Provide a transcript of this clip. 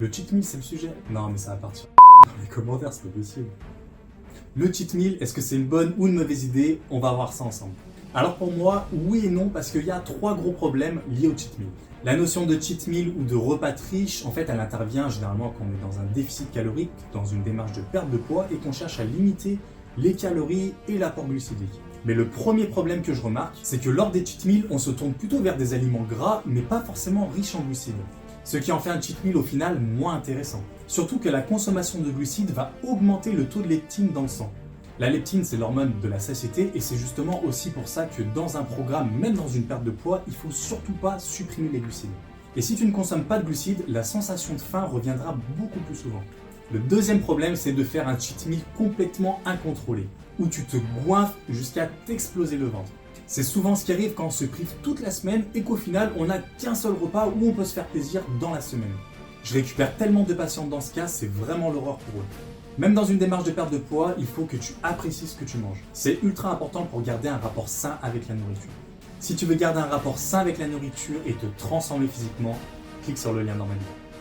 Le cheat meal, c'est le sujet? Non, mais ça va partir dans les commentaires, c'est pas possible. Le cheat meal, est-ce que c'est une bonne ou une mauvaise idée? On va voir ça ensemble. Alors pour moi, oui et non, parce qu'il y a trois gros problèmes liés au cheat meal. La notion de cheat meal ou de repas de riche, en fait, elle intervient généralement quand on est dans un déficit calorique, dans une démarche de perte de poids et qu'on cherche à limiter les calories et l'apport glucidique. Mais le premier problème que je remarque, c'est que lors des cheat meals, on se tourne plutôt vers des aliments gras, mais pas forcément riches en glucides. Ce qui en fait un cheat meal au final moins intéressant. Surtout que la consommation de glucides va augmenter le taux de leptine dans le sang. La leptine, c'est l'hormone de la satiété et c'est justement aussi pour ça que dans un programme, même dans une perte de poids, il faut surtout pas supprimer les glucides. Et si tu ne consommes pas de glucides, la sensation de faim reviendra beaucoup plus souvent. Le deuxième problème, c'est de faire un cheat meal complètement incontrôlé, où tu te goinfres jusqu'à t'exploser le ventre. C'est souvent ce qui arrive quand on se prive toute la semaine et qu'au final, on n'a qu'un seul repas où on peut se faire plaisir dans la semaine. Je récupère tellement de patients dans ce cas, c'est vraiment l'horreur pour eux. Même dans une démarche de perte de poids, il faut que tu apprécies ce que tu manges. C'est ultra important pour garder un rapport sain avec la nourriture. Si tu veux garder un rapport sain avec la nourriture et te transformer physiquement, clique sur le lien dans ma bio.